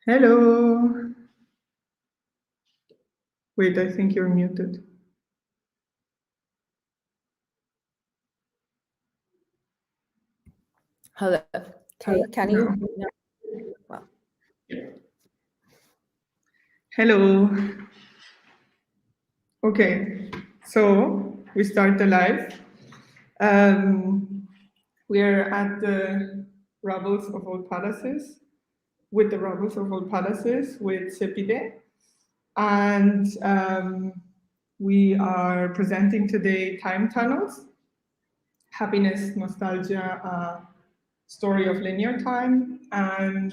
Hello. Wait, I think you're muted. Hello. Okay, can you? No. No. Well, Hello. Okay, so we start the live. Um, we're at the rubbles of old palaces, with the rubbles of old palaces with Sepideh. And we are presenting today Time Tunnels, Happiness, Nostalgia, Story of Linear Time. And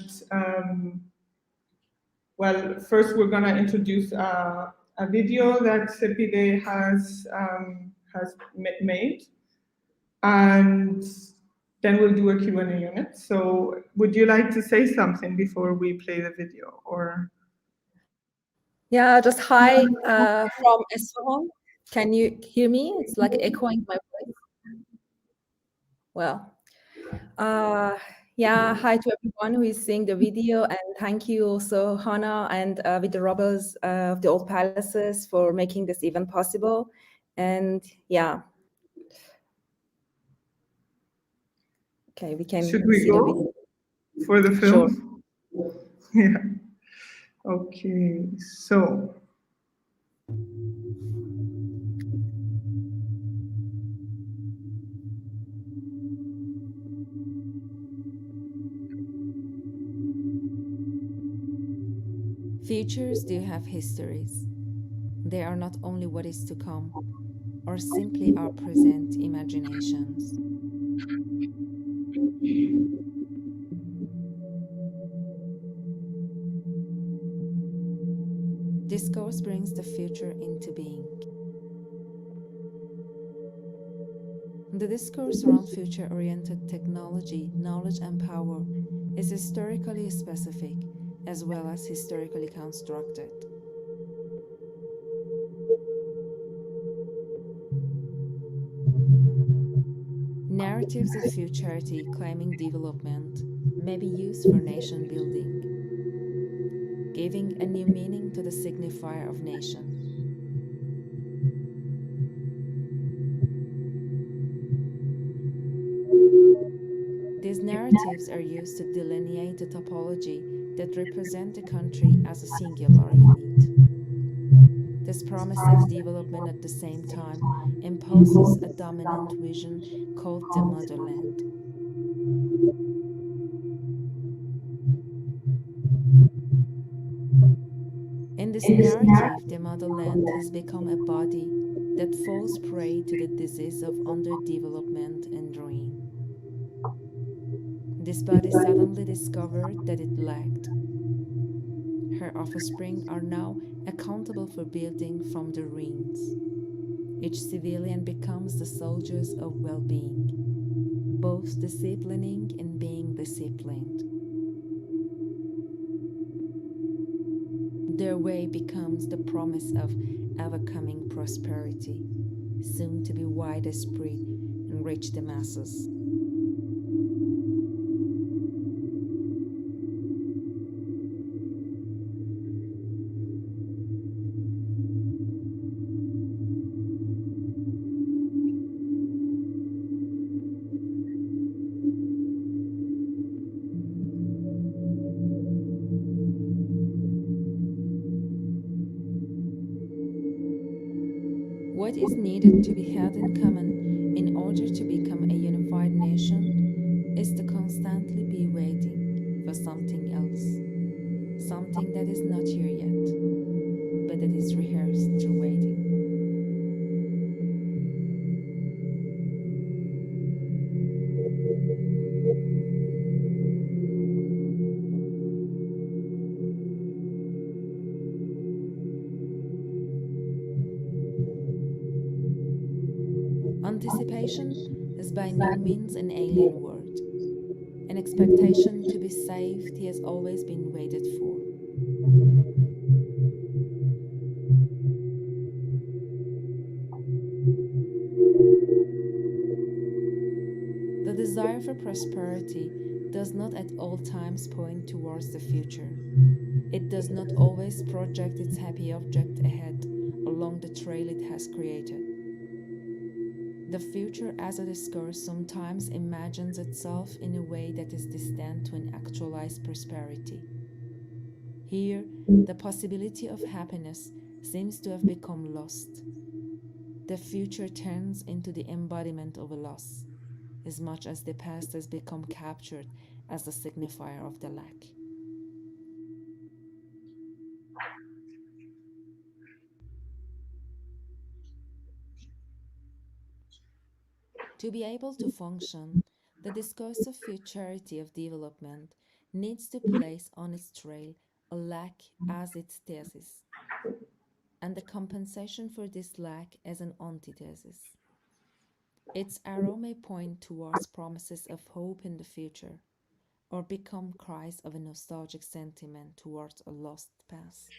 well, first we're going to introduce a video that Sepideh has made, and then we'll do a Q&A unit. So would you like to say something before we play the video, or? yeah, just hi from Isfahan. Can you hear me? It's like echoing my voice. Well, yeah, hi to everyone who is seeing the video, and thank you also, Hannah, and with the robbers of the old palaces for making this event possible. And yeah, okay, we can Should we see the video. go for the Sure. film? Yeah. Okay, so Futures do have histories. They are not only what is to come, or simply our present imaginations. Discourse brings the future into being. The discourse around future-oriented technology, knowledge, and power is historically specific as well as historically constructed. Narratives of futurity claiming development may be used for nation building, giving a new meaning to the signifier of nation. These narratives are used to delineate the topology that represent the country as a singular unit. This promise of development at the same time imposes a dominant vision called the motherland. In this narrative, the motherland has become a body that falls prey to the disease of underdevelopment and ruin. This body suddenly discovered that it lacked. Her offspring are now accountable for building from the ruins. Each civilian becomes the soldiers of well-being, both disciplining and being disciplined. Their way becomes the promise of ever-coming prosperity, soon to be widespread and reach the masses. What is needed to be held in common in order to become a unified nation is to constantly be waiting for something else, something that is not here yet, but that is rehearsed through waiting. Anticipation is by no means an alien word. An expectation to be saved he has always been waited for. The desire for prosperity does not at all times point towards the future. It does not always project its happy object ahead along the trail it has created. The future as a discourse sometimes imagines itself in a way that is distant to an actualized prosperity. Here, the possibility of happiness seems to have become lost. The future turns into the embodiment of a loss, as much as the past has become captured as the signifier of the lack. To be able to function, the discourse of futurity of development needs to place on its trail a lack as its thesis, and the compensation for this lack as an antithesis. Its arrow may point towards promises of hope in the future, or become cries of a nostalgic sentiment towards a lost past.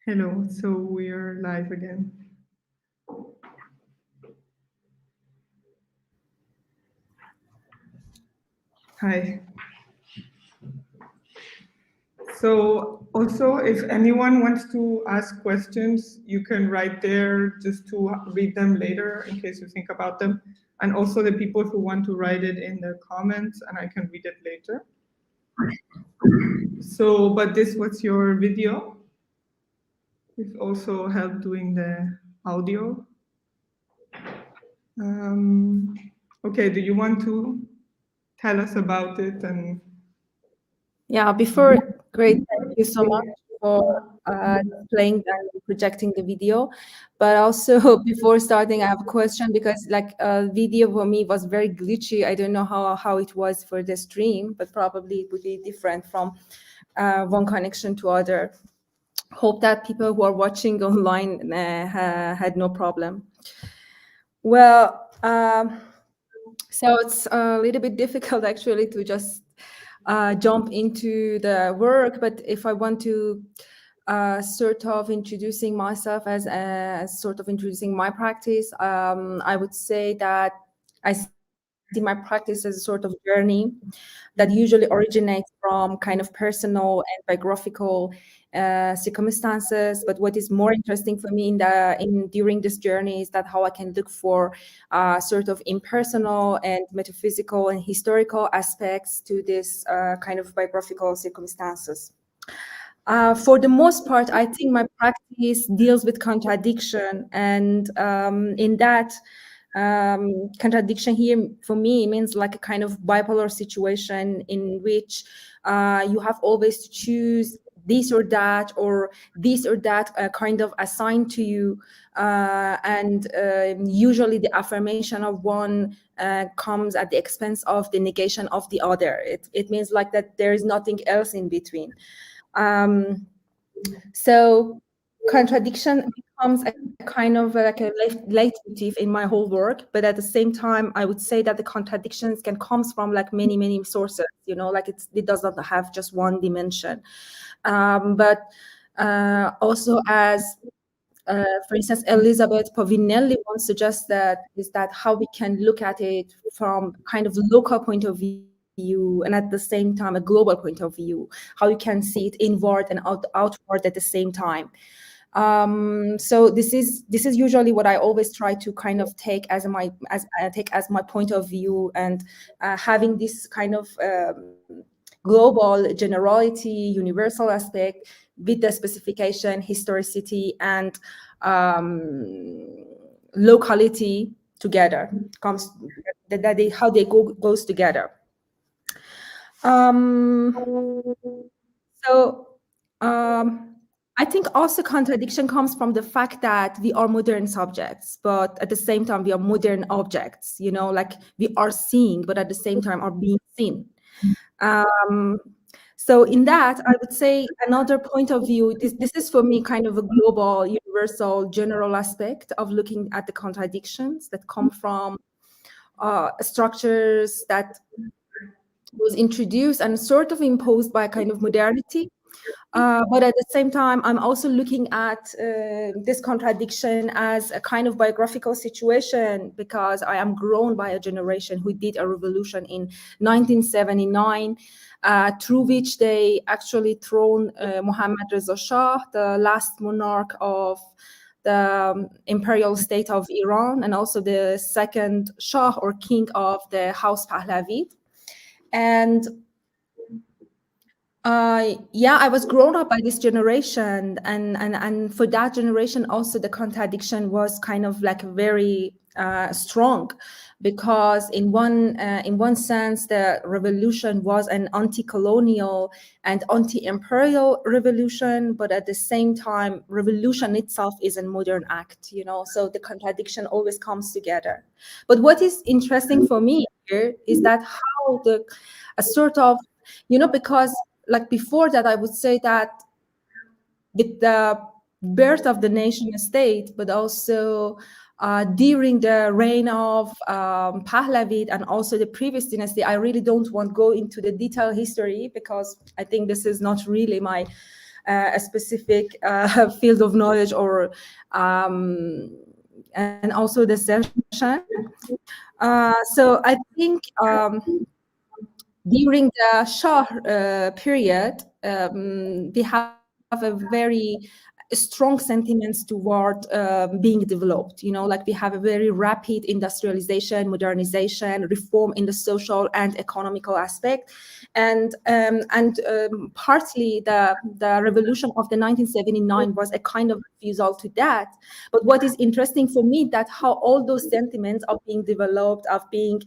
Hello, so we are live again. Hi. So also, if anyone wants to ask questions, you can write there just to read them later in case you think about them. And also the people who want to write it in the comments and I can read it later. So, but this was your video. It also helped doing the audio. Okay, do you want to tell us about it? And yeah, great, thank you so much for displaying and projecting the video. But also before starting, I have a question because like video for me was very glitchy. I don't know how it was for the stream, but probably it would be different from one connection to other. Hope that people who are watching online had no problem. Well, so it's a little bit difficult actually to just jump into the work, but if I want to sort of introducing myself as sort of introducing my practice, I would say that I see my practice as a sort of journey that usually originates from kind of personal and biographical circumstances. But what is more interesting for me during this journey is that how I can look for sort of impersonal and metaphysical and historical aspects to this kind of biographical circumstances. For the most part, I think my practice deals with contradiction, and in that contradiction here for me means like a kind of bipolar situation in which you have always to choose this or that kind of assigned to you, and usually the affirmation of one comes at the expense of the negation of the other. It means like that there is nothing else in between. So contradiction becomes a kind of like a leitmotif in my whole work, but at the same time, I would say that the contradictions can come from like many sources, you know, like it does not have just one dimension. But also as for instance, Elizabeth Povinelli once suggested is that how we can look at it from kind of local point of view and at the same time a global point of view, how you can see it inward and outward at the same time. So this is usually what I always try to kind of take as my point of view, and having this kind of global generality, universal aspect with the specification, historicity, and locality together comes how they goes together. I think also contradiction comes from the fact that we are modern subjects, but at the same time we are modern objects, you know, like we are seeing, but at the same time are being seen. So in that, I would say another point of view, this is for me kind of a global, universal, general aspect of looking at the contradictions that come from structures that was introduced and sort of imposed by kind of modernity. But at the same time, I'm also looking at this contradiction as a kind of biographical situation, because I am grown by a generation who did a revolution in 1979, through which they actually thrown Mohammad Reza Shah, the last monarch of the imperial state of Iran, and also the second Shah or king of the House Pahlavi. And I was grown up by this generation, and for that generation also the contradiction was kind of like very strong, because in one sense the revolution was an anti-colonial and anti-imperial revolution, but at the same time revolution itself is a modern act, you know, so the contradiction always comes together. But what is interesting for me here is that how a sort of, you know, because like before that, I would say that with the birth of the nation state, but also during the reign of Pahlavi and also the previous dynasty, I really don't want to go into the detailed history because I think this is not really my a specific field of knowledge, or and also the session. So I think during the Shah period, we have a very strong sentiments toward being developed. Like we have a very rapid industrialization, modernization, reform in the social and economical aspect, and partly the revolution of the 1979 was a kind of refusal to that. But what is interesting for me that how all those sentiments of being developed, of being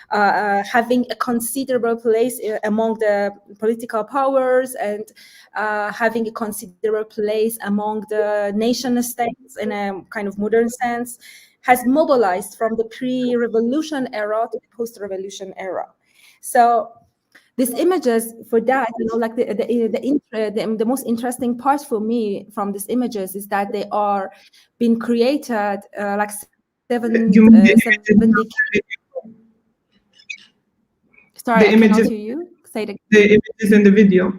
having a considerable place among the political powers, and having a considerable place among the nation states in a kind of modern sense, has mobilized from the pre-revolution era to the post-revolution era. So these images, for that, like the most interesting part for me from these images is that they are being created like seven You mean the images? decades. Sorry, The I cannot images, hear you. Say it again. the images in the video.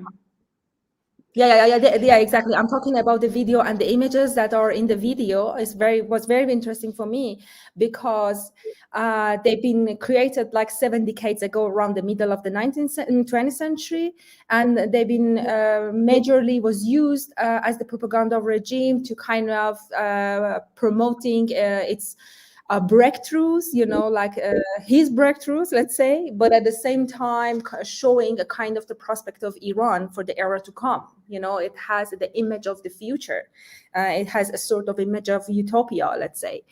Yeah, exactly. I'm talking about the video, and the images that are in the video was very interesting for me, because they've been created like 7 decades ago, around the middle of the 20th century, and they've been majorly was used as the propaganda regime to kind of promoting its breakthroughs, like his breakthroughs, let's say, but at the same time showing a kind of the prospect of Iran for the era to come. It has the image of the future. It has a sort of image of utopia, let's say.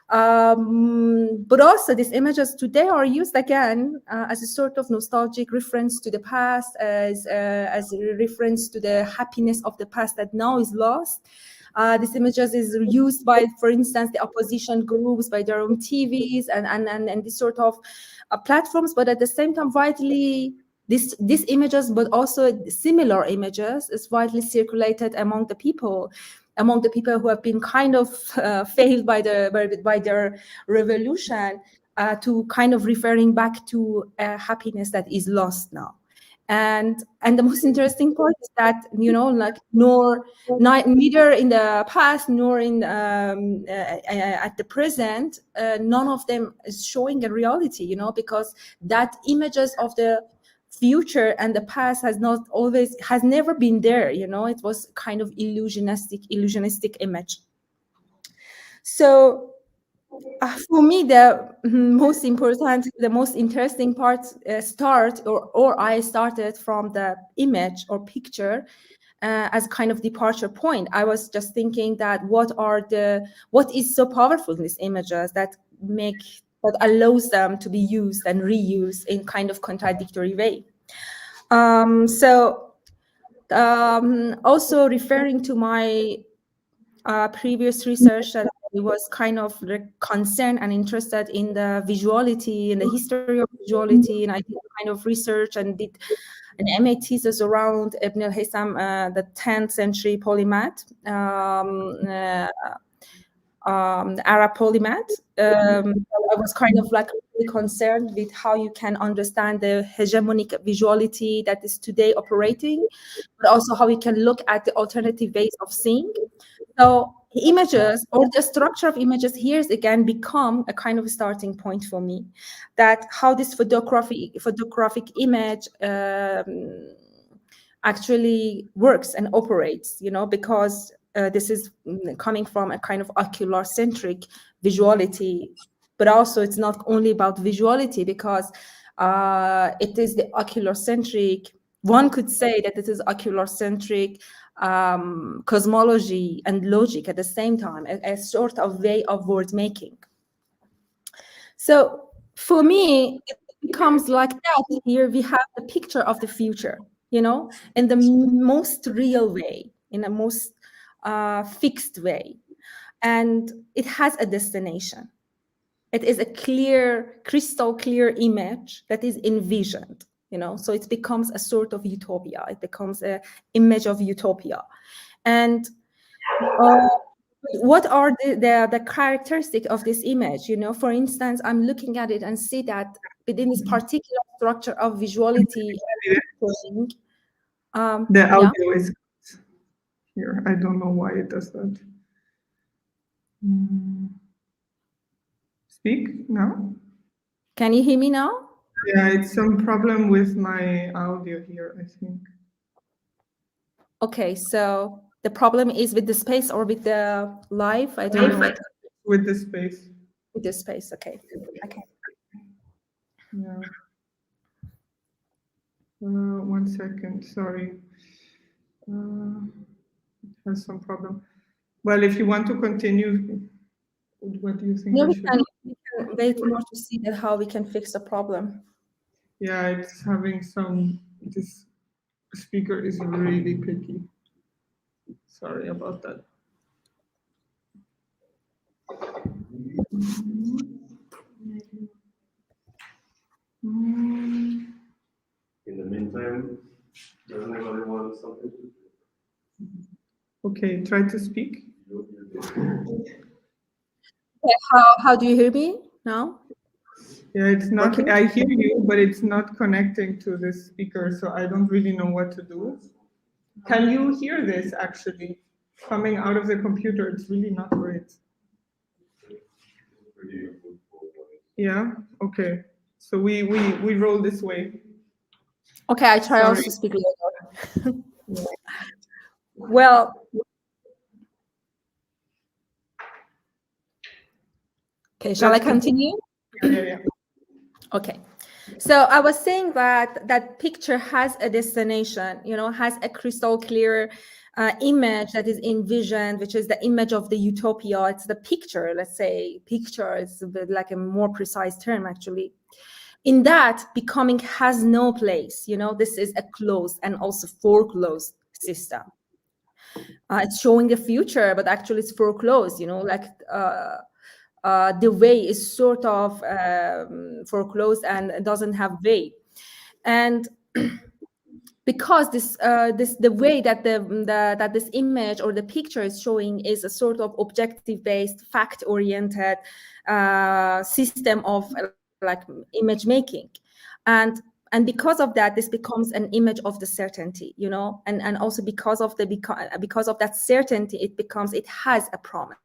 But also these images today are used again as a sort of nostalgic reference to the past, as a reference to the happiness of the past that now is lost. These images is used by, for instance, the opposition groups, by their own TVs and this sort of platforms. But at the same time, widely, these images, but also similar images, is widely circulated among the people who have been kind of failed by their revolution, to kind of referring back to happiness that is lost now. And the most interesting part is that, like neither in the past nor in at the present, none of them is showing a reality, because that images of the future and the past has never been there. It was kind of illusionistic image. So for me, the most important, the most interesting part I started from the image or picture as kind of departure point. I was just thinking that what is so powerful in these images that allows them to be used and reused in kind of contradictory way. Also referring to my previous research, that I was kind of concerned and interested in the visuality and the history of visuality, and I did kind of research and did an MA thesis around Ibn al-Haytham, the 10th century polymath, the Arab polymath. I was kind of like really concerned with how you can understand the hegemonic visuality that is today operating, but also how we can look at the alternative ways of seeing. So images, or the structure of images, here again become a kind of a starting point for me, that how this photographic image actually works and operates, because this is coming from a kind of ocular-centric visuality, but also it's not only about visuality, because it is the ocular-centric, one could say that it is ocular-centric cosmology and logic at the same time, a sort of way of word making. So for me, it becomes like that. Here we have the picture of the future, in the most real way, in a most fixed way. And it has a destination. It is a crystal clear image that is envisioned, so it becomes a sort of utopia. It becomes an image of utopia. And what are the characteristics of this image? For instance, I'm looking at it and see that within this particular structure of visuality, the audio is here. I don't know why it does that. Speak now. Can you hear me now? Yeah, it's some problem with my audio here, I think. Okay, so the problem is with the space or with the live? I don't know. With the space. With the space, okay. Okay. Yeah. 1 second, sorry. It has some problem. Well, if you want to continue, what do you think No, I we should can do? wait more to see that how we can fix the problem. Yeah, it's having some, this speaker is really picky. Sorry about that. In the meantime, does anybody want something? Okay, try to speak. Okay, how do you hear me now? Yeah, it's not, Working? I hear you, but it's not connecting to the speaker, so I don't really know what to do. Can you hear this actually coming out of the computer? It's really not great. Yeah, okay. So we roll this way. Okay, I try Sorry. also to speak later. Well, okay, shall I continue? Yeah. Okay. So I was saying that that picture has a destination, has a crystal clear image that is envisioned, which is the image of the utopia. It's the picture, let's say. Picture is a bit like a more precise term, actually. In that, becoming has no place. This is a closed and also foreclosed system. It's showing the future, but actually it's foreclosed, the way is sort of foreclosed and doesn't have way. And because the way that that this image or the picture is showing is a sort of objective-based, fact-oriented system of like image making, and because of that, this becomes an image of the certainty, and also because of that certainty, it has a promise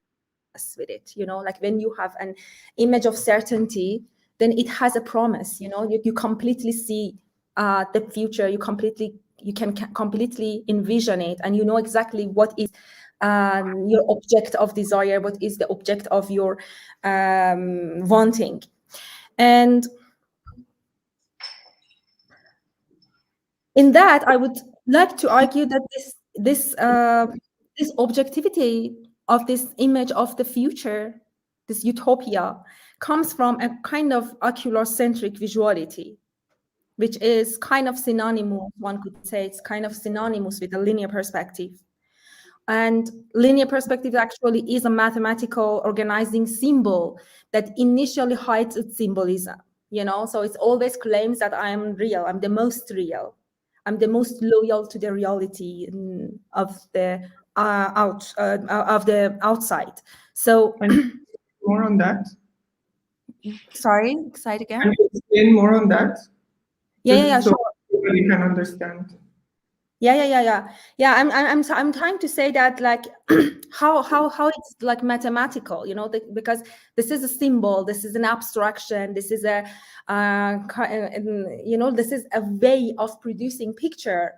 with it, like when you have an image of certainty, then it has a promise, you completely see the future, you can completely envision it, and you know exactly what is your object of desire, what is the object of your wanting. And in that, I would like to argue that this objectivity of this image of the future, this utopia, comes from a kind of ocular-centric visuality, which is kind of synonymous, one could say it's kind of synonymous with a linear perspective. And linear perspective actually is a mathematical organizing symbol that initially hides its symbolism, so it always claims that I'm real, I'm the most real, I'm the most loyal to the reality of the outside. So More on that? sorry, say it again. Can you explain more on that? Yeah, so sure. everybody can understand. Yeah. I'm trying to say that, like, how it's like mathematical, because this is a symbol, this is an abstraction, this is a this is a way of producing picture.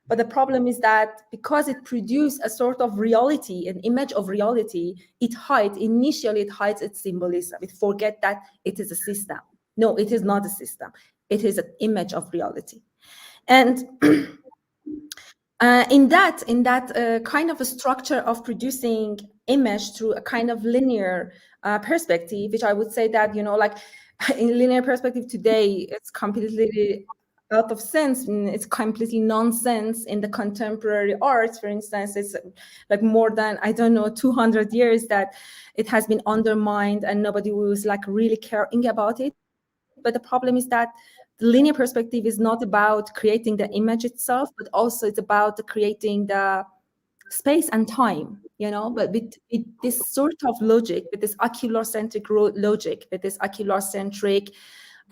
But the problem is that because it produces a sort of reality, an image of reality, initially it hides its symbolism. It forget that it is a system. No, it is not a system. It is an image of reality. And in that kind of a structure of producing image through a kind of linear perspective, which I would say that, like in linear perspective today, it's completely out of sense. It's completely nonsense in the contemporary arts. For instance, it's like more than, 200 years that it has been undermined and nobody was like really caring about it. But the problem is that the linear perspective is not about creating the image itself, but also it's about creating the space and time, but with this sort of logic, with this ocular-centric logic, with this ocular-centric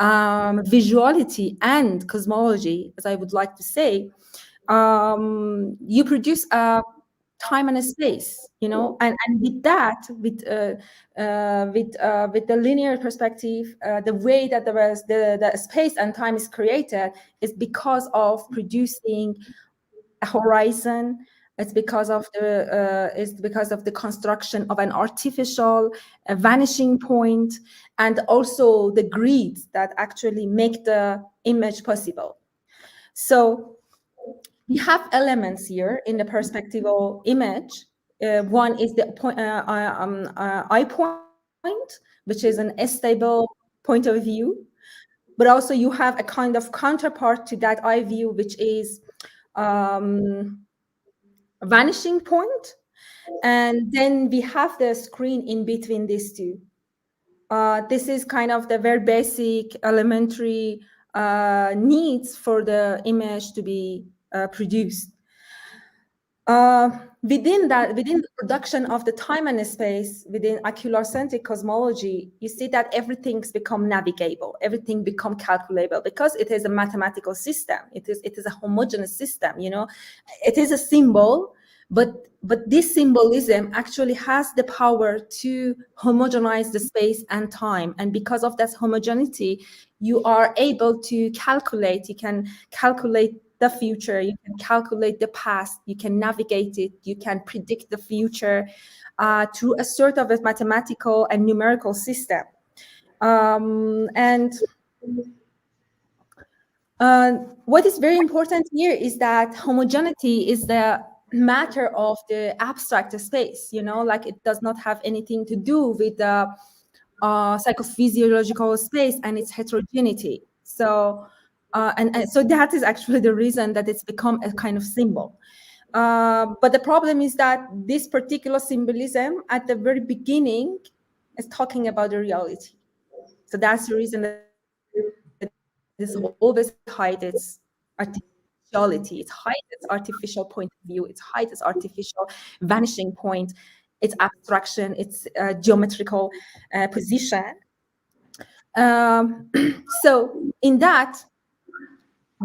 visuality and cosmology, as I would like to say, you produce a time and space, and with that, with the linear perspective, the way that the space and time is created is because of producing a horizon. It's because of the construction of an artificial vanishing point, and also the grids that actually make the image possible. So we have elements here in the perspectival image. One is the eye point, which is an stable point of view, but also you have a kind of counterpart to that eye view, which is a vanishing point, and then we have the screen in between these two. This is kind of the very basic elementary needs for the image to be produced. Within the production of the time and space, within ocular-centric cosmology, you see that everything's become navigable, everything become calculable, because it is a mathematical system. It is a homogeneous system. It is a symbol, but this symbolism actually has the power to homogenize the space and time, and because of that homogeneity, you are able to calculate. You can calculate the future, you can calculate the past, you can navigate it, you can predict the future through a sort of a mathematical and numerical system. And what is very important here is that homogeneity is the matter of the abstract space, like it does not have anything to do with the psychophysiological space and its heterogeneity. So and so that is actually the reason that it's become a kind of symbol. But the problem is that this particular symbolism at the very beginning is talking about the reality. So that's the reason that this always hides its artificiality, it hides its artificial point of view, it hides its artificial vanishing point, its abstraction, its geometrical position. So in that,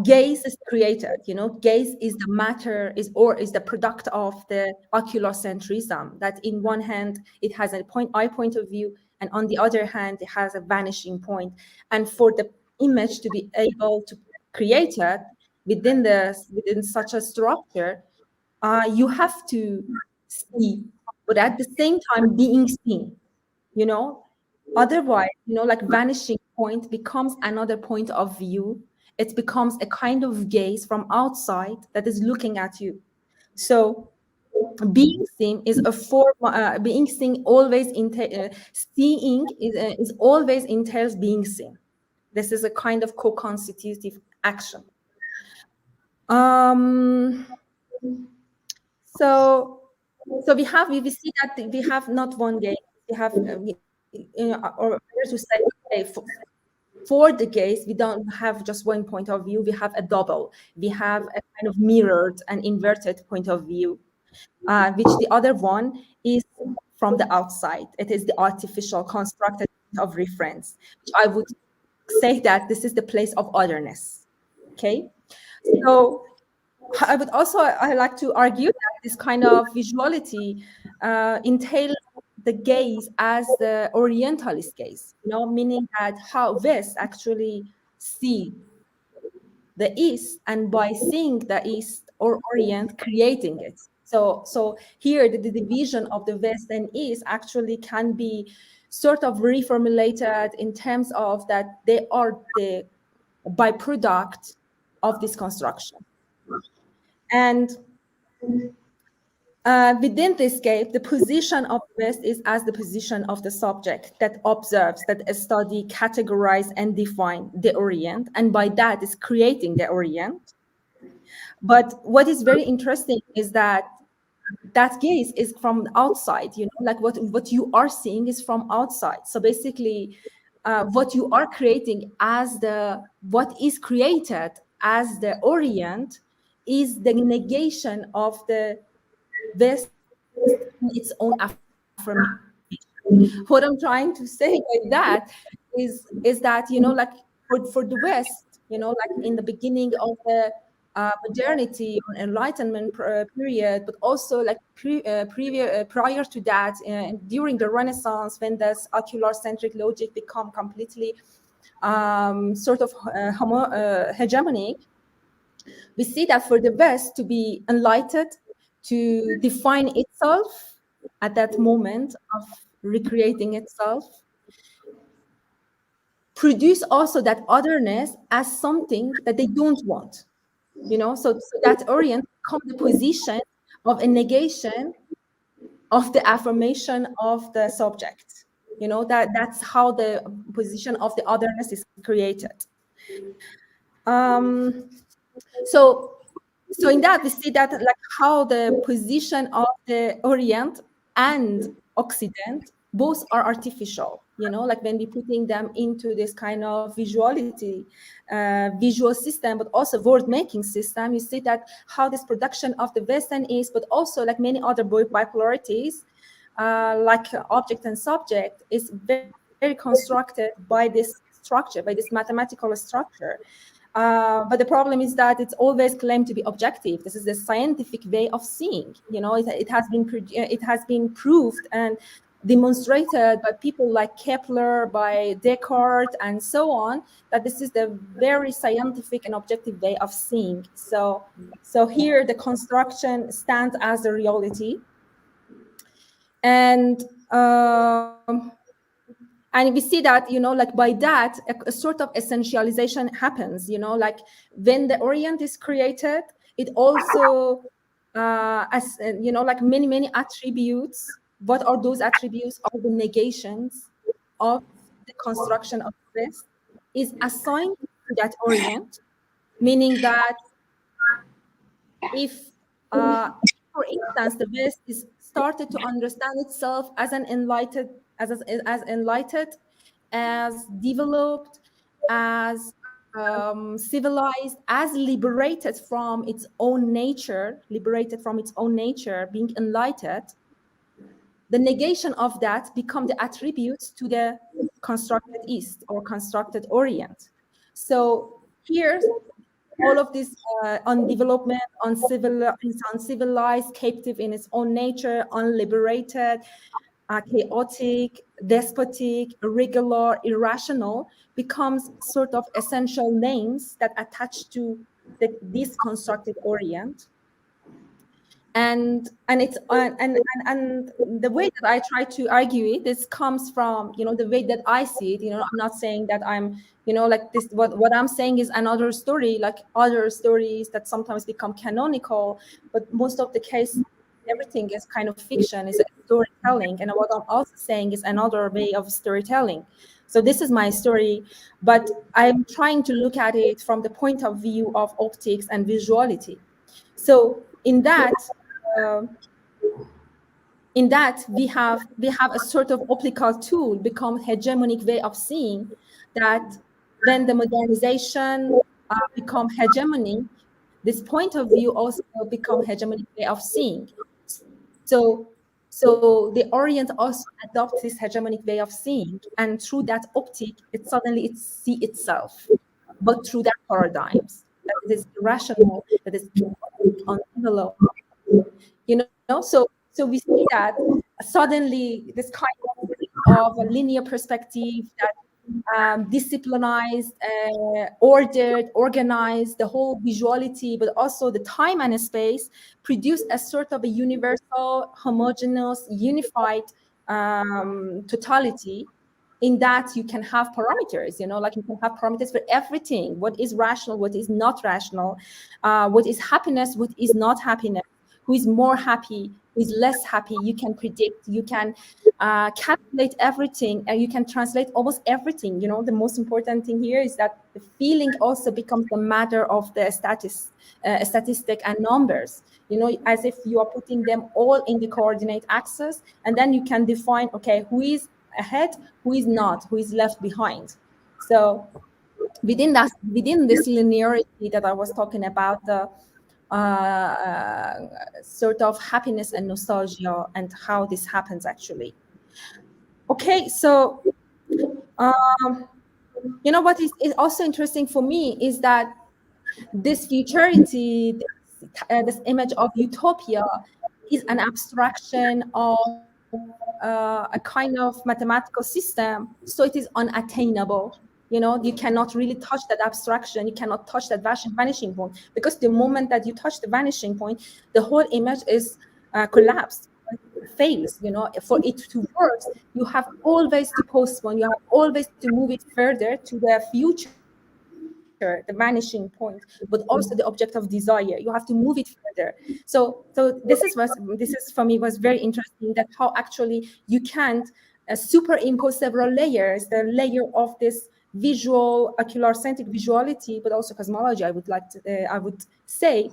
gaze is created. Gaze is the matter, is the product of the oculocentrism, that in one hand it has a eye point of view, and on the other hand it has a vanishing point. And for the image to be able to create it within such a structure, you have to see, but at the same time being seen. Otherwise, like vanishing point becomes another point of view. It becomes a kind of gaze from outside that is looking at you. So being seen is a form. Being seen always seeing is always entails being seen. This is a kind of co-constitutive action. So we see that we have not one gaze. We have or to say, for the gaze, we don't have just one point of view. We have a double. We have a kind of mirrored and inverted point of view, which the other one is from the outside. It is the artificial constructed of reference, which I would say that this is the place of otherness. Okay, so I like to argue that this kind of visuality entails the gaze as the Orientalist gaze, meaning that how West actually see the East, and by seeing the East or Orient, creating it. So here the division of the West and East actually can be sort of reformulated in terms of that they are the byproduct of this construction. And within this gaze, the position of the West is as the position of the subject that observes, that study, categorize, and define the Orient, and by that is creating the Orient. But what is very interesting is that gaze is from outside, like what you are seeing is from outside. So basically, what you are creating as what is created as the Orient is the negation of the West in its own affirmation. What I'm trying to say by that is that, like for the West, like in the beginning of the modernity or enlightenment period, but also like prior to that, during the Renaissance, when this ocular-centric logic become completely sort of hegemonic, we see that for the West to be enlightened, to define itself at that moment of recreating itself, produce also that otherness as something that they don't want, so that orient become the position of a negation of the affirmation of the subject. That's how the position of the otherness is created. So in that we see that like how the position of the Orient and Occident both are artificial, like when we're putting them into this kind of visual system, but also word making system, you see that how this production of the West and East, but also like many other bipolarities, like object and subject, is very, very constructed by this structure, by this mathematical structure. But the problem is that it's always claimed to be objective. This is the scientific way of seeing. It has been proved and demonstrated by people like Kepler, by Descartes, and so on, that this is the very scientific and objective way of seeing. So here the construction stands as a reality, and we see that, like by that, a sort of essentialization happens, like when the Orient is created, it also, as like many attributes. What are those attributes? Are the negations of the construction of the West is assigned to that Orient, meaning that if, for instance, the West is started to understand itself as an enlightened, as developed, as civilized, as liberated from its own nature, being enlightened, the negation of that become the attributes to the constructed East or constructed Orient. So here, all of this undevelopment, uncivilized, captive in its own nature, unliberated, chaotic, despotic, irregular, irrational, becomes sort of essential names that attach to this constructed Orient. And it's and the way that I try to argue it, this comes from the way that I see it. I'm not saying that I'm like this. What I'm saying is another story, like other stories that sometimes become canonical, but most of the case, everything is kind of fiction, is storytelling. And what I'm also saying is another way of storytelling. So this is my story, but I'm trying to look at it from the point of view of optics and visuality. So in that we have a sort of optical tool become hegemonic way of seeing, that when the modernization become hegemonic, this point of view also become hegemonic way of seeing. So the Orient also adopts this hegemonic way of seeing, and through that optic, it see itself, but through that paradigms that it is irrational, that is undeveloped. So we see that suddenly this kind of a linear perspective that disciplinized, ordered, organized the whole visuality, but also the time and space, produce a sort of a universal, homogeneous, unified totality. In that you can have parameters, like you can have parameters for everything: what is rational, what is not rational, what is happiness, what is not happiness, who is more happy, who is less happy. You can predict, you can calculate everything, and you can translate almost everything. The most important thing here is that the feeling also becomes the matter of the statistic and numbers, as if you are putting them all in the coordinate axis, and then you can define, okay, who is ahead, who is not, who is left behind. So within this linearity that I was talking about, the sort of happiness and nostalgia, and how this happens actually. Okay, so what is also interesting for me is that This futurity, this image of utopia, is an abstraction of a kind of mathematical system, so it is unattainable. You cannot really touch that abstraction, you cannot touch that vanishing point, because the moment that you touch the vanishing point, the whole image is collapsed, fails. For it to work, you have always to postpone, you have always to move it further to the future, the vanishing point, but also the object of desire, you have to move it further. So this is for me was very interesting, that how actually you can't superimpose several layers, the layer of this visual ocular-centric visuality, but also cosmology, I would say,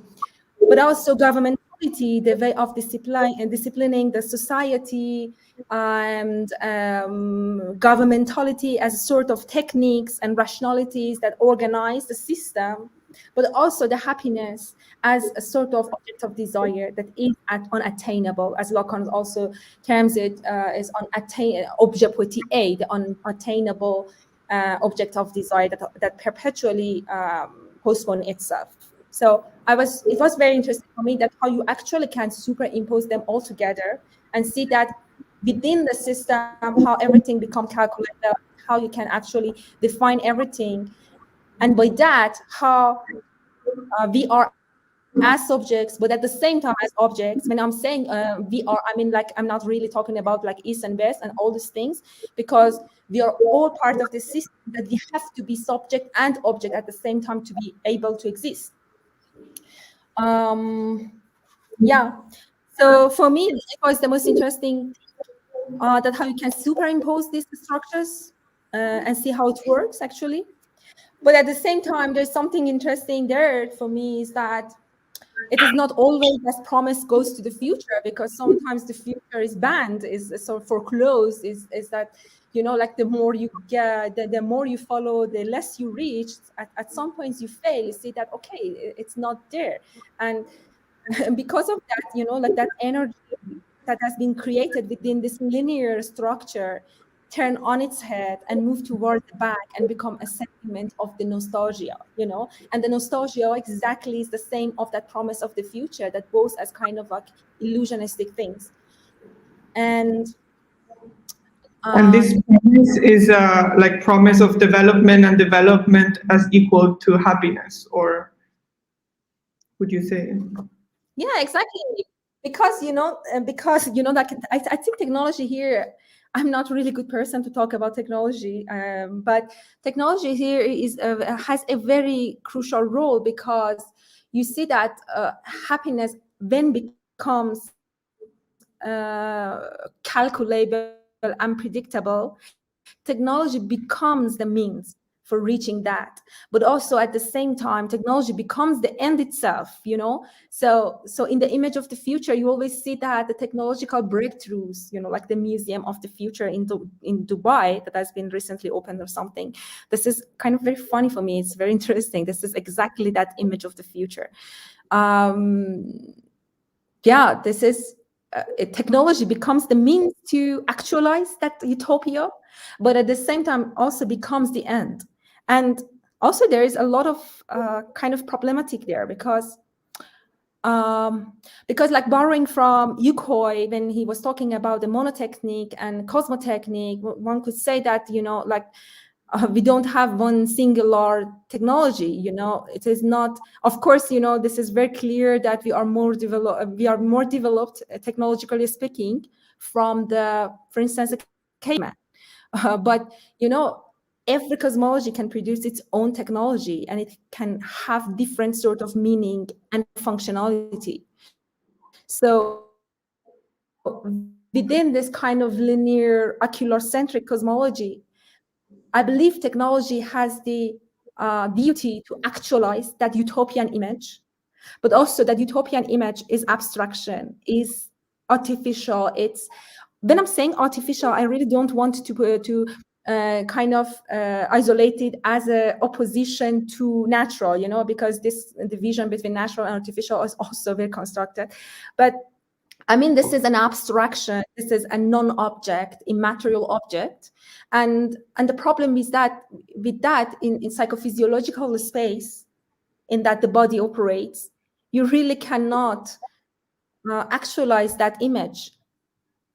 but also governmentality, the way of disciplining the society, and governmentality as a sort of techniques and rationalities that organize the system, but also the happiness as a sort of object of desire that is unattainable, as Lacan also terms it, is objet petit a, the unattainable object of desire that perpetually postpones itself. So it was very interesting for me that how you actually can superimpose them all together and see that within the system, how everything becomes calculated, how you can actually define everything. And by that, how we are as subjects, but at the same time as objects. When I'm saying we are, I mean, like, I'm not really talking about like East and West and all these things, because we are all part of the system, that we have to be subject and object at the same time to be able to exist. Yeah, so for me, it was the most interesting that how you can superimpose these structures and see how it works actually. But at the same time, there's something interesting there for me, is that it is not always as promise goes to the future, because sometimes the future is banned, is sort of foreclosed, is that, like the more you get, the more you follow, the less you reach. At some points you fail, you see that, okay, it's not there. And because of that, like that energy that has been created within this linear structure turn on its head and move towards the back and become a sentiment of the nostalgia, and the nostalgia exactly is the same of that promise of the future, that both as kind of like illusionistic things. And this promise is like promise of development, and development as equal to happiness, or would you say? Yeah, exactly. Because like I think technology here, I'm not a really good person to talk about technology, but technology here has a very crucial role, because you see that happiness then becomes calculable and predictable. Technology becomes the means for reaching that, but also at the same time, technology becomes the end itself. So in the image of the future, you always see that the technological breakthroughs, like the Museum of the Future in Dubai that has been recently opened or something. This is kind of very funny for me. It's very interesting. This is exactly that image of the future. This is technology becomes the means to actualize that utopia, but at the same time also becomes the end. And also there is a lot of kind of problematic there, because like borrowing from Yukoi, when he was talking about the monotechnique and cosmotechnique, one could say that, like we don't have one singular technology. It is not, of course, this is very clear that we are more developed technologically speaking from for instance, a caveman. But every cosmology can produce its own technology, and it can have different sort of meaning and functionality. So within this kind of linear ocular-centric cosmology, I believe technology has the duty to actualize that utopian image, but also that utopian image is abstraction, is artificial. It's, when I'm saying artificial, I really don't want to kind of isolate it as a opposition to natural, because this division between natural and artificial is also very constructed. But I mean, this is an abstraction. This is a non-object, immaterial object, and the problem is that with that in psychophysiological space, in that the body operates, you really cannot actualize that image.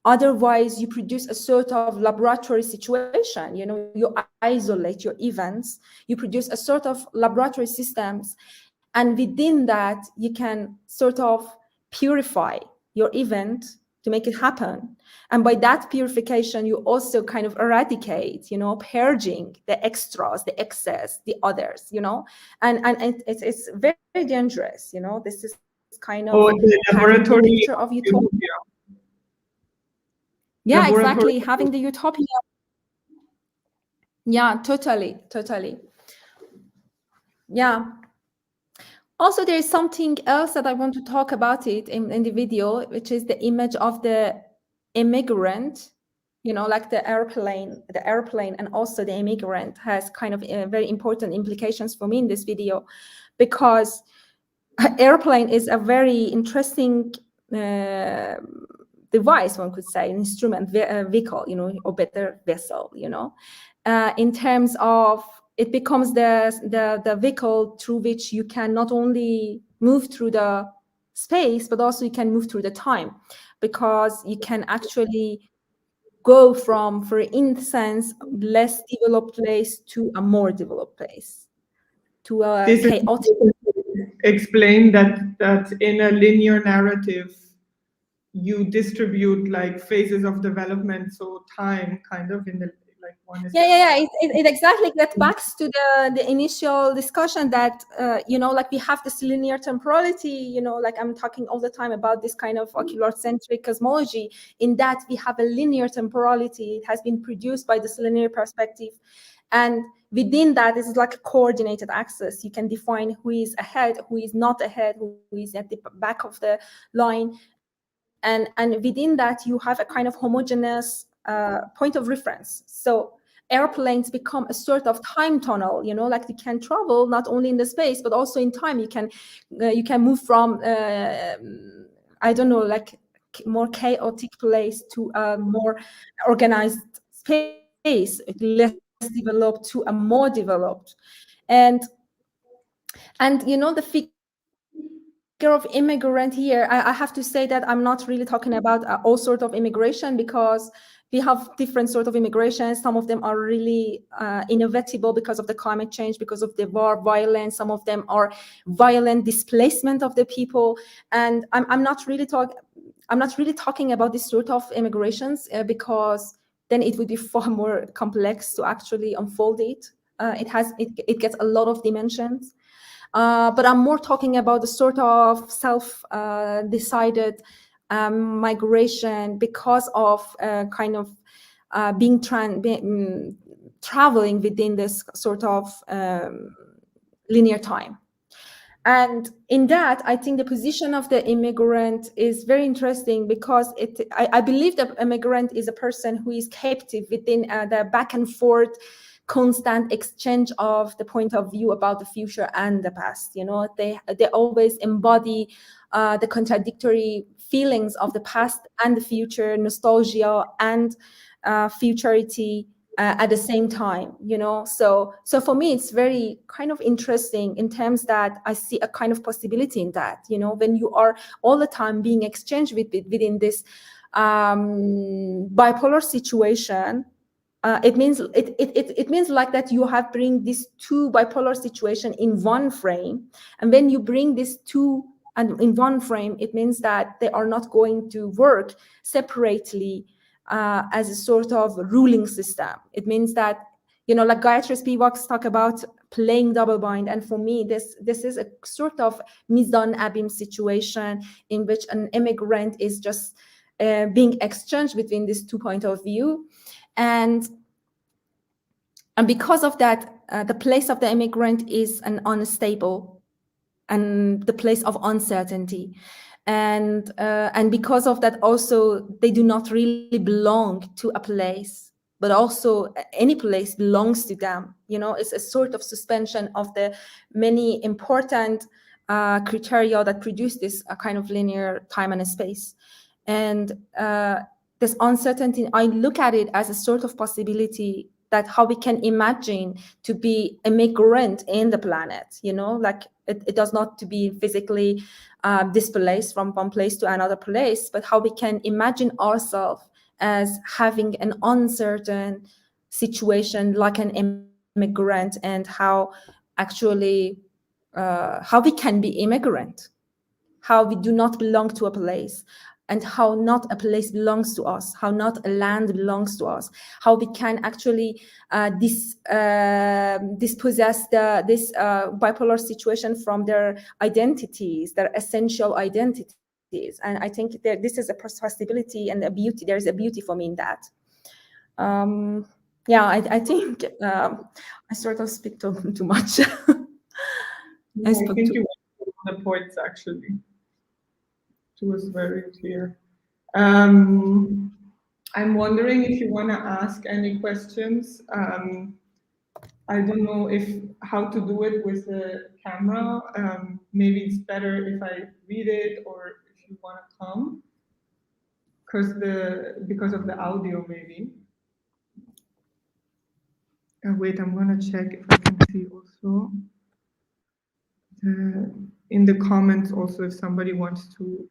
Otherwise, you produce a sort of laboratory situation. You isolate your events, you produce a sort of laboratory systems, and within that, you can sort of purify your event to make it happen. And by that purification, you also kind of eradicate, purging the extras, the excess, the others, and it's very dangerous. This is kind of Or the having the laboratory picture of utopia. Yeah, exactly. Having the utopia. Yeah, totally. Yeah. Also, there is something else that I want to talk about it in the video, which is the image of the immigrant, like the airplane, and also the immigrant has kind of very important implications for me in this video, because airplane is a very interesting device, one could say, an instrument, vehicle, or better, vessel, in terms of it becomes the vehicle through which you can not only move through the space, but also you can move through the time, because you can actually go from, for instance, less developed place to a more developed place, to a chaotic. Explain that in a linear narrative, you distribute like phases of development, so time kind of in the like one is. Yeah. It exactly gets back to the initial discussion that like we have this linear temporality. Like I'm talking all the time about this kind of ocular-centric cosmology. In that we have a linear temporality. It has been produced by this linear perspective, and within that is like a coordinated axis. You can define who is ahead, who is not ahead, who is at the back of the line, and within that you have a kind of homogeneous point of reference. So airplanes become a sort of time tunnel, like you can travel not only in the space but also in time. You can move from I don't know, like more chaotic place to a more organized space, less developed to a more developed. And the figure of immigrant here, I have to say that I'm not really talking about all sorts of immigration, because we have different sort of immigration. Some of them are really inevitable because of the climate change, because of the war, violence. Some of them are violent displacement of the people. And I'm not really talking about this sort of immigrations, because then it would be far more complex to actually unfold it. It gets a lot of dimensions. But I'm more talking about the sort of self-decided migration because of kind of being traveling within this sort of linear time. And in that, I think the position of the immigrant is very interesting, because I believe that immigrant is a person who is captive within the back and forth constant exchange of the point of view about the future and the past. They always embody the contradictory feelings of the past and the future, nostalgia and futurity at the same time. So for me it's very kind of interesting in terms that I see a kind of possibility in that. When you are all the time being exchanged within this bipolar situation, it means like that you have bring these two bipolar situation in one frame, and when you bring these two and in one frame, it means that they are not going to work separately as a sort of ruling system. It means that like Gayatri Spivaks talk about playing double bind, and for me this is a sort of Mizan Abim situation in which an immigrant is just being exchanged between these two points of view. And because of that, the place of the immigrant is an unstable and the place of uncertainty. And because of that, also, they do not really belong to a place, but also any place belongs to them. It's a sort of suspension of the many important criteria that produce this kind of linear time and space. And this uncertainty, I look at it as a sort of possibility that how we can imagine to be a migrant in the planet, you know, like it does not to be physically displaced from one place to another place, but how we can imagine ourselves as having an uncertain situation like an immigrant, and how actually how we can be immigrant, how we do not belong to a place, and how not a place belongs to us, how not a land belongs to us, how we can actually dispossess this bipolar situation from their identities, their essential identities. And I think this is a possibility and a beauty. There's a beauty for me in that. Yeah, I think I sort of speak too much. I think you went to the points actually. It was very clear. I'm wondering if you want to ask any questions. I don't know how to do it with the camera. Maybe it's better if I read it, or if you want to come, because of the audio maybe. Wait, I'm gonna check if I can see also in the comments also if somebody wants to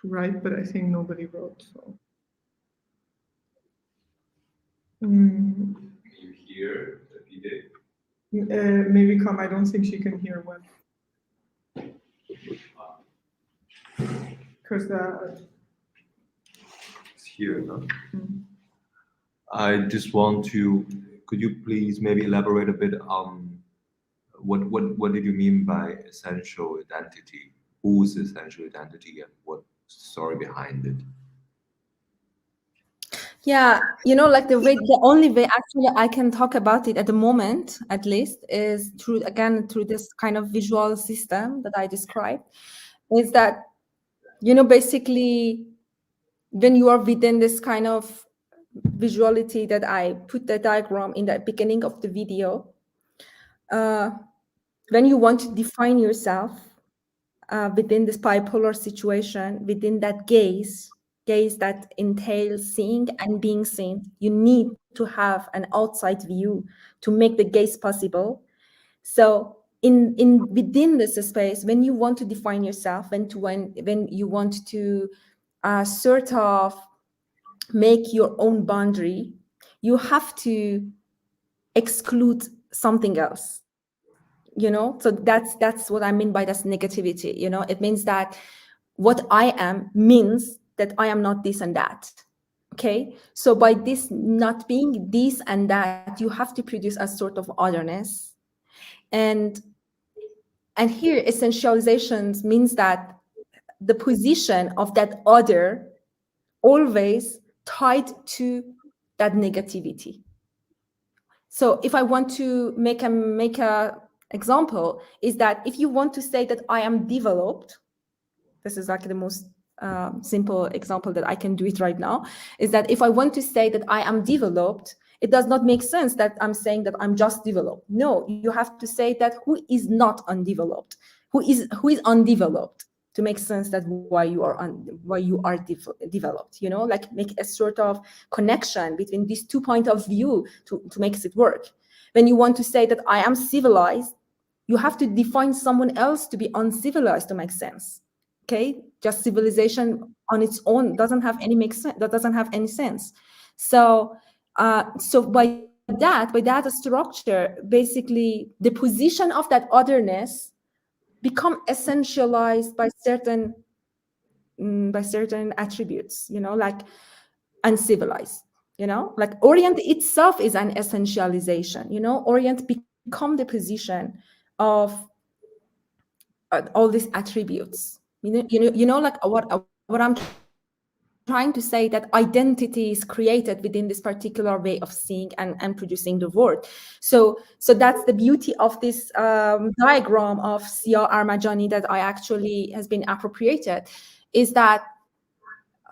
write, but I think nobody wrote. So. Can you hear Sepideh? Maybe come. I don't think she can hear well. Because it's here, no? I just want to, could you please maybe elaborate a bit on what did you mean by essential identity? Whose essential identity, and what's the story behind it? Yeah, you know, like the only way actually I can talk about it at the moment, at least, is through this kind of visual system that I described, is that, you know, basically when you are within this kind of visuality that I put the diagram in the beginning of the video, when you want to define yourself within this bipolar situation, within that gaze that entails seeing and being seen, you need to have an outside view to make the gaze possible. So in within this space, when you want to define yourself, when you want to sort of make your own boundary, you have to exclude something else, you know. So that's what I mean by this negativity, you know. It means that what I am means that I am not this and that. Okay, so by this not being this and that, you have to produce a sort of otherness. And here essentializations means that the position of that other always tied to that negativity. So if I want to make a example, is that if you want to say that I am developed, this is like the most simple example that I can do it right now, is that if I want to say that I am developed, it does not make sense that I'm saying that I'm just developed. No, you have to say that who is not undeveloped, who is undeveloped, to make sense that why you are developed, you know, like make a sort of connection between these 2 points of view to make it work. When you want to say that I am civilized, you have to define someone else to be uncivilized to make sense. Okay, just civilization on its own doesn't have any sense. So by that structure, basically the position of that otherness become essentialized by certain attributes, you know, like uncivilized, you know, like Orient itself is an essentialization, you know. Orient become the position of all these attributes, you know, like what I'm trying to say, that identity is created within this particular way of seeing and producing the word. So that's the beauty of this diagram of Sia Armajani that I actually has been appropriated, is that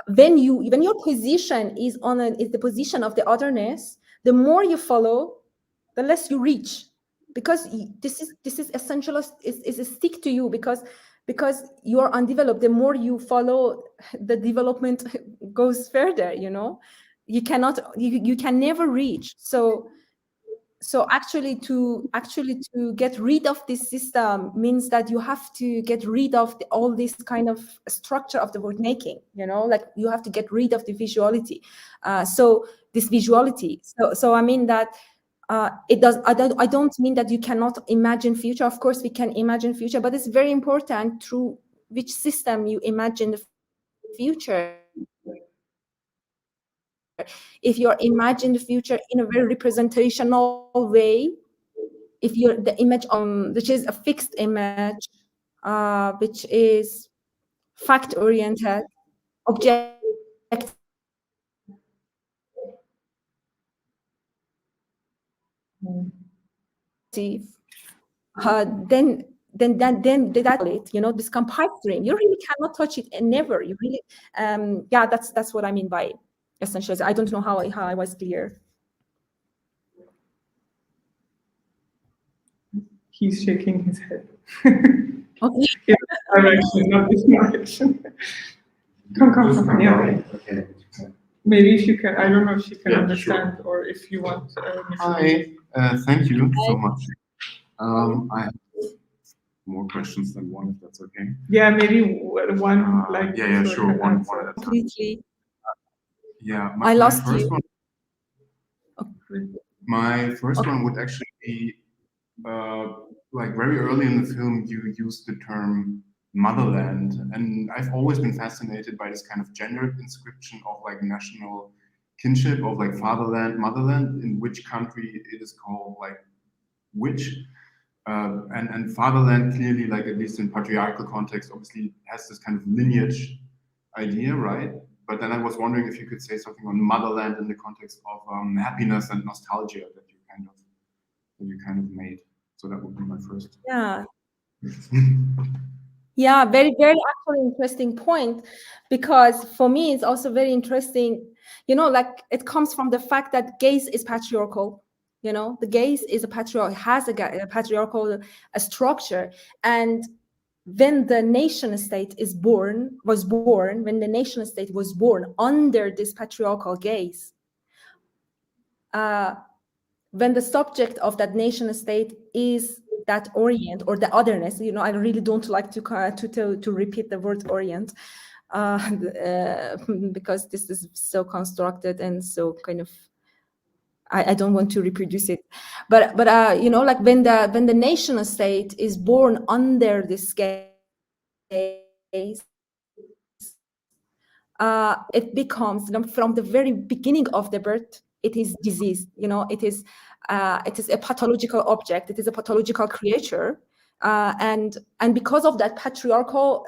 when your position is the position of the otherness, the more you follow, the less you reach, because this is essential, is a stick to you, because you are undeveloped. The more you follow, the development goes further, you know. you can never reach. So actually to get rid of this system means that you have to get rid of all this kind of structure of the word making, like you have to get rid of the visuality. So this visuality, so I mean that I don't mean that you cannot imagine future. Of course we can imagine future, but it's very important through which system you imagine the future. If you imagine the future in a very representational way, if you're the image which is a fixed image, which is fact oriented, objective, then that become pipe dream. You really cannot touch it, and never. You really, yeah. That's what I mean by essentialism. I don't know how I was clear. He's shaking his head. Okay. In this direction, not this direction. Come. Yeah. Okay. Maybe if you can, I don't know if you can Yeah, understand, or if you want. Hi, thank you so much. I have more questions than one, if that's okay. Yeah, maybe one like. Yeah, so I sure. can One answer. at a time. Completely. Yeah, I lost first you. one. Okay. My first Okay. one would actually be like very early in the film, you used the term motherland, and I've always been fascinated by this kind of gendered inscription of like national kinship of like fatherland, motherland, in which country it is called like which. And fatherland clearly, like at least in patriarchal context, obviously has this kind of lineage idea, right? But then I was wondering if you could say something on motherland in the context of happiness and nostalgia that you kind of made. So that would be my first. Yeah. Yeah, very, very actually interesting point, because for me it's also very interesting, like it comes from the fact that gaze is patriarchal. The gaze is has a patriarchal structure, and when the nation state was born under this patriarchal gaze, when the subject of that nation state is that orient or the otherness, I really don't like to repeat the word orient, because this is so constructed and so kind of, I don't want to reproduce it, but like when the nation state is born under this gaze, it becomes, from the very beginning of the birth, it is diseased. It is a pathological object. It is a pathological creature, and because of that patriarchal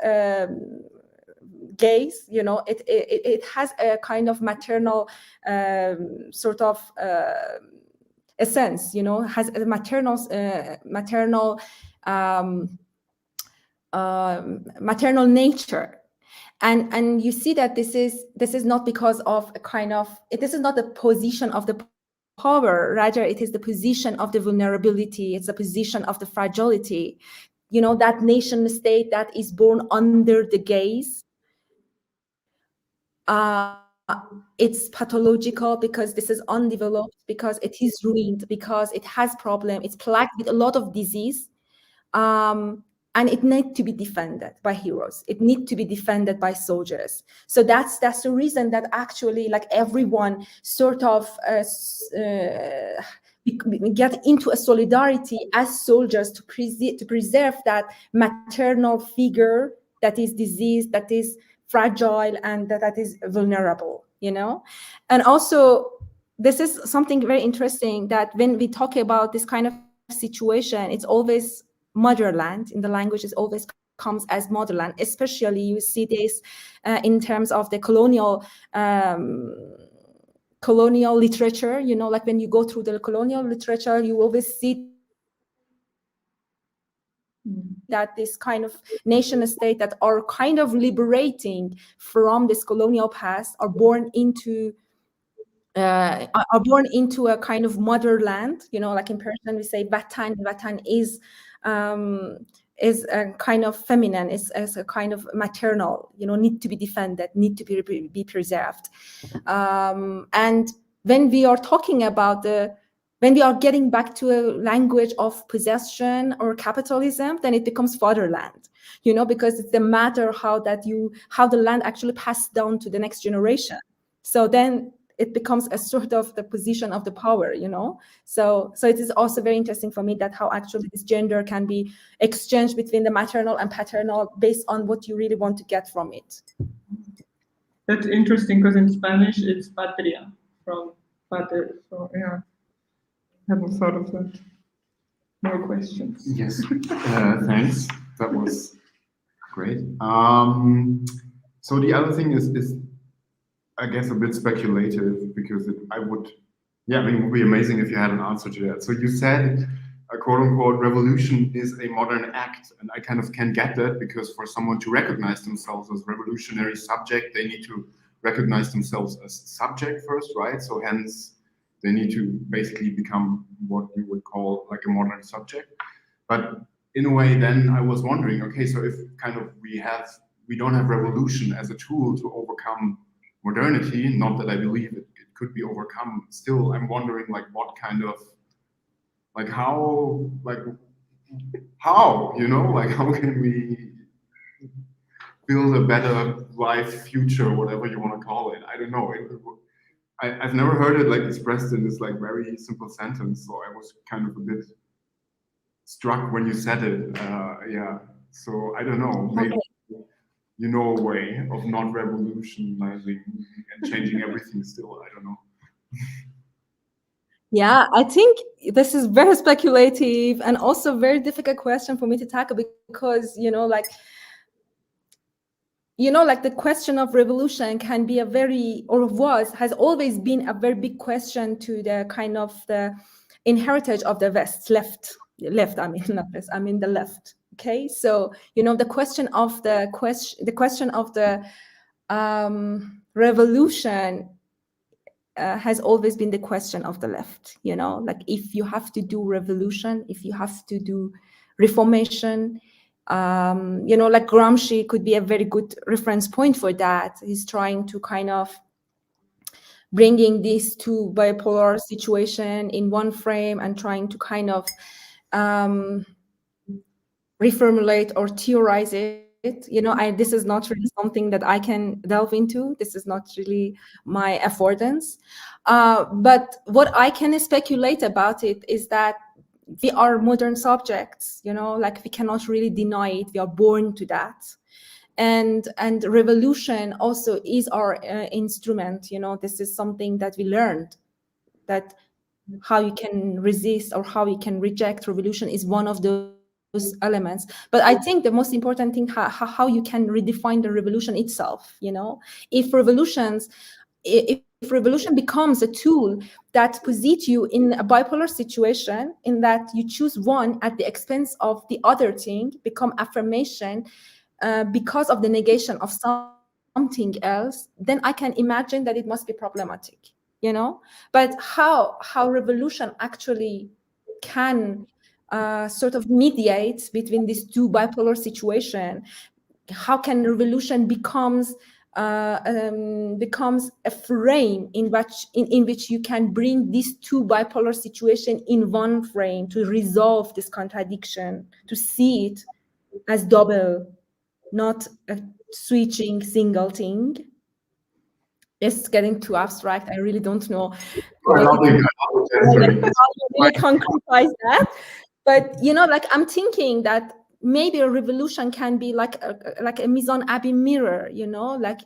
gaze, it has a kind of maternal sort of essence. Has a maternal nature. And you see that this is not because of a kind of, this is not the position of the power, rather it is the position of the vulnerability, it's the position of the fragility. That nation state that is born under the gaze, it's pathological because this is undeveloped, because it is ruined, because it has problem, it's plagued with a lot of disease. And it needs to be defended by heroes. It needs to be defended by soldiers. So that's the reason that actually, like, everyone sort of get into a solidarity as soldiers to preserve that maternal figure that is diseased, that is fragile, and that is vulnerable. And also, this is something very interesting, that when we talk about this kind of situation, it's always motherland in the language, is always comes as motherland. Especially you see this in terms of the colonial literature. Like when you go through the colonial literature, you always see that this kind of nation state that are kind of liberating from this colonial past are born into a kind of motherland. Like in Persian we say vatan. Vatan is a kind of feminine, is a kind of maternal, need to be defended, need to be preserved. And when we are talking about when we are getting back to a language of possession or capitalism, then it becomes fatherland, because it's the matter how the land actually passed down to the next generation. So then it becomes a sort of the position of the power, So it is also very interesting for me that how actually this gender can be exchanged between the maternal and paternal based on what you really want to get from it. That's interesting because in Spanish it's patria, from pater. So yeah, I haven't thought of that. More questions? Yes, thanks. That was great. So the other thing is I guess a bit speculative, because it would be amazing if you had an answer to that. So you said a quote-unquote revolution is a modern act, and I kind of can get that, because for someone to recognize themselves as revolutionary subject, they need to recognize themselves as subject first, right? So hence they need to basically become what you would call like a modern subject. But in a way, then I was wondering, okay, so if kind of we don't have revolution as a tool to overcome modernity, not that I believe it could be overcome, still I'm wondering like what kind of, like how how can we build a better life, future, whatever you want to call it? I don't know. I've never heard it like expressed in this like very simple sentence, so I was kind of a bit struck when you said it. So I don't know, maybe a way of not revolutionizing and changing everything still, I don't know. Yeah, I think this is very speculative and also very difficult question for me to tackle, because the question of revolution can be has always been a very big question to the kind of the inheritance of the West, left, I mean, not West, I mean the left. Okay, so the question of the revolution has always been the question of the left. Like if you have to do revolution, if you have to do reformation, like Gramsci could be a very good reference point for that. He's trying to kind of bringing these two bipolar situation in one frame and trying to kind of reformulate or theorize it. This is not really something that I can delve into. This is not really my affordance. But what I can speculate about it is that we are modern subjects, like we cannot really deny it. We are born to that. And revolution also is our instrument. This is something that we learned, that how you can resist or how you can reject revolution is one of those elements. But I think the most important thing, how you can redefine the revolution itself. If revolution becomes a tool that positions you in a bipolar situation, in that you choose one at the expense of the other thing, become affirmation because of the negation of something else, then I can imagine that it must be problematic. But how revolution actually can sort of mediate between these two bipolar situation, how can revolution becomes a frame in which you can bring these two bipolar situation in one frame to resolve this contradiction, to see it as double, not a switching single thing. It's getting too abstract. I really don't know how to really concretize that. But I'm thinking that maybe a revolution can be like a mise-en abîme mirror, like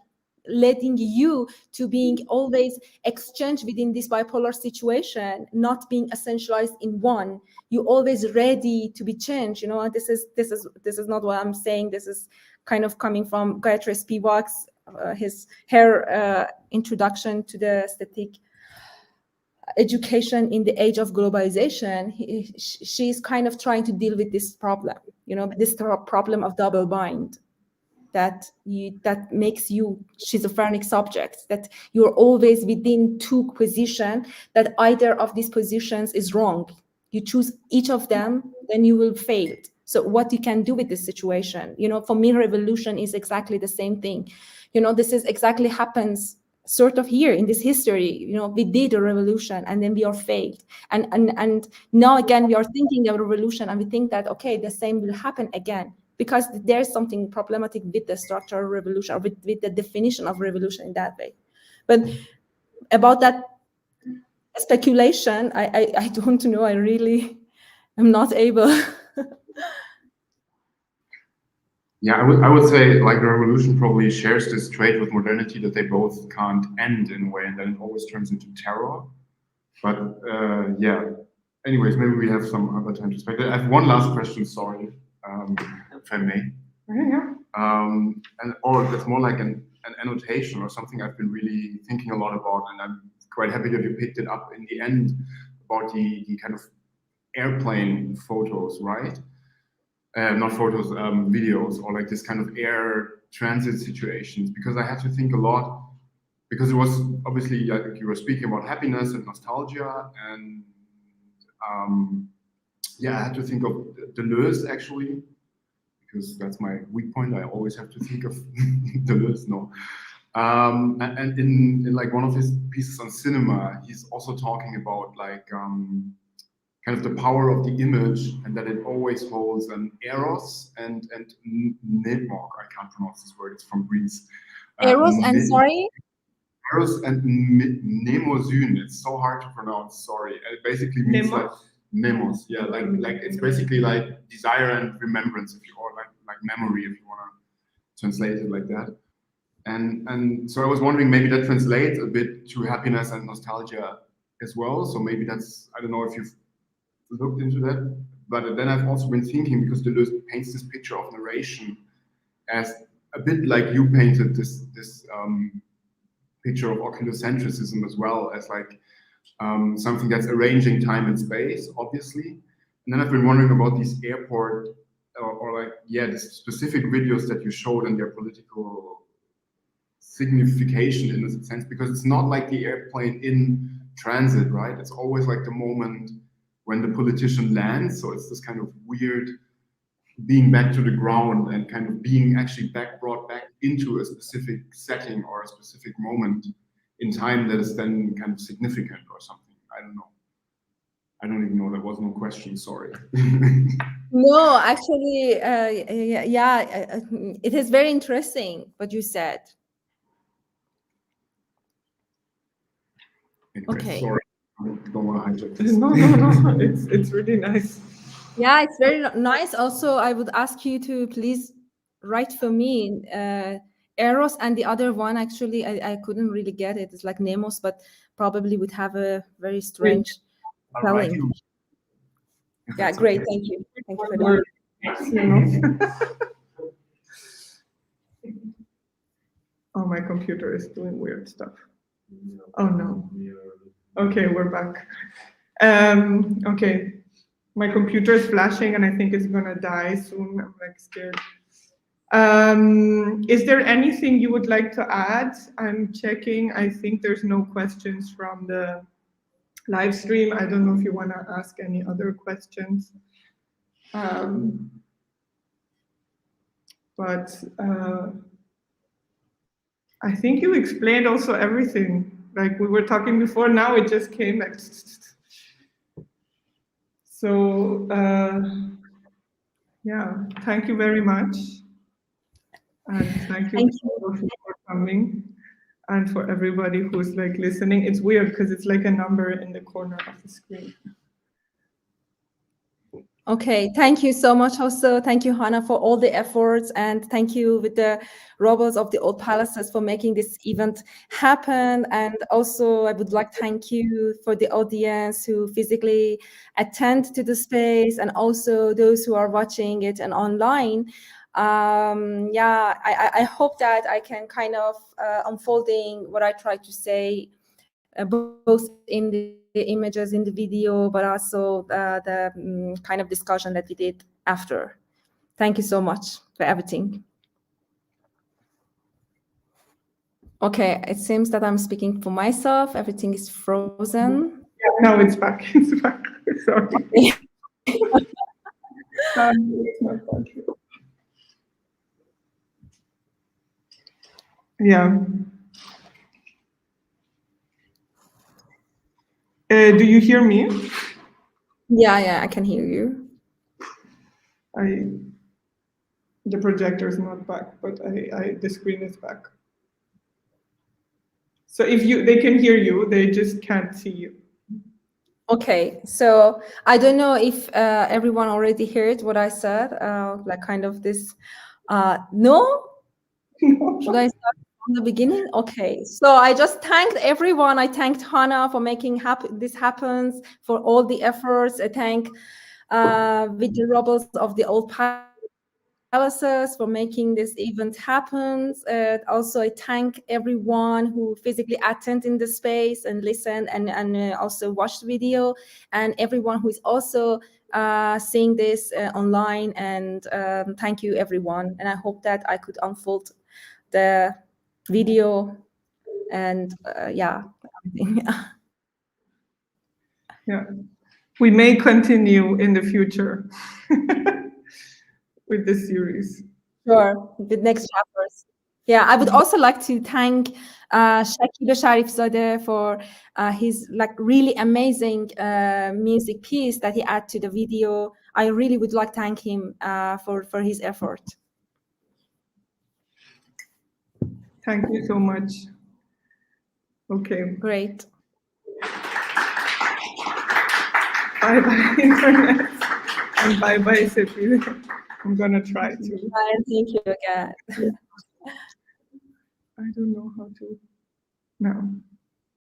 letting you to being always exchanged within this bipolar situation, not being essentialized in one. You always ready to be changed. This is not what I'm saying. This is kind of coming from Gayatri Spivak's her introduction to the aesthetic education in the age of globalization. She's kind of trying to deal with this problem, this problem of double bind that makes you schizophrenic subjects, that you're always within two positions, that either of these positions is wrong. You choose each of them, then you will fail. So what you can do with this situation, you know, for me, revolution is exactly the same thing. You know, this is exactly happens sort of here in this history. You know, we did a revolution and then we are failed. And now again, we are thinking of a revolution and we think that, okay, the same will happen again, because there's something problematic with the structure of revolution, or with the definition of revolution in that way. But about that speculation, I don't know. I really am not able. Yeah, I would say like the revolution probably shares this trait with modernity, that they both can't end in a way, and then it always turns into terror. But yeah, anyways, maybe we have some other time to speculate. I have one last question, sorry, if I may. Yeah. Or that's more like an annotation or something I've been really thinking a lot about, and I'm quite happy that you picked it up in the end about the kind of airplane photos, right? Not photos, videos, or like this kind of air transit situations, because I had to think a lot, because it was obviously, I think you were speaking about happiness and nostalgia, and yeah, I had to think of Deleuze actually, because that's my weak point. I always have to think of Deleuze, no. And in like one of his pieces on cinema, he's also talking about like kind of the power of the image, and that it always holds an eros and nemok. I can't pronounce this word. It's from Greece. Eros and sorry. Eros and mnemosyn. It's so hard to pronounce. Sorry. It basically means like memos. Yeah, like it's basically like desire and remembrance, if you, or like memory, if you want to translate it like that. And so I was wondering, maybe that translates a bit to happiness and nostalgia as well. So maybe that's, I don't know if you've looked into that, but then I've also been thinking, because Deleuze paints this picture of narration as a bit like you painted this picture of oculocentrism as well, as like something that's arranging time and space, obviously. And then I've been wondering about these airport or like, yeah, the specific videos that you showed and their political signification in a sense, because it's not like the airplane in transit, right? It's always like the moment when the politician lands. So it's this kind of weird being back to the ground and kind of being actually brought back into a specific setting or a specific moment in time that is then kind of significant or something. I don't know. I don't even know. There was no question. Sorry. No, actually, it is very interesting what you said. Anyway, okay. Sorry. I don't want to hijack this. No. It's really nice. Yeah, it's very nice. Also, I would ask you to please write for me Eros, and the other one, actually, I couldn't really get it. It's like Nemos, but probably would have a very strange spelling. Yeah, great. Thank you. Thank you for that. Oh, my computer is doing weird stuff. Oh no. Okay, we're back. Okay. My computer is flashing and I think it's gonna die soon. I'm like scared. Is there anything you would like to add? I'm checking. I think there's no questions from the live stream. I don't know if you want to ask any other questions. But I think you explained also everything. Like we were talking before, now it just came like. So yeah, thank you very much. And thank you for coming, and for everybody who's like listening. It's weird because it's like a number in the corner of the screen. Okay, thank you so much also. Thank you, Hannah, for all the efforts, and thank you with the robots of the old palaces for making this event happen. And also I would like to thank you for the audience who physically attend to the space, and also those who are watching it and online. Yeah, I hope that I can kind of unfolding what I tried to say, both in the images in the video, but also the kind of discussion that we did after. Thank you so much for everything. Okay, it seems that I'm speaking for myself. Everything is frozen. Yeah, now it's back. It's back. Sorry. It's not that true. Yeah. Do you hear me? Yeah, I can hear you. The projector is not back, but the screen is back. So if they can hear you, they just can't see you. Okay, so I don't know if everyone already heard what I said, like kind of this, no? Should I start from the beginning? Okay, so I just thanked everyone. I thanked Hannah for making this happens, for all the efforts. I thank with the rebels of the old palaces for making this event happen. Also, I thank everyone who physically attended in the space and listened and also watched the video, and everyone who is also seeing this online. And thank you, everyone. And I hope that I could unfold the video and yeah, everything. Yeah, we may continue in the future with this series. Sure, the next chapters. Yeah, I would also like to thank Shakib Sharifzadeh for his like really amazing music piece that he added to the video. I really would like to thank him for his effort. Thank you so much. Okay. Great. Bye-bye, internet. And bye-bye, Sepideh. I'm gonna try to. Bye, and thank you again. I don't know how to now.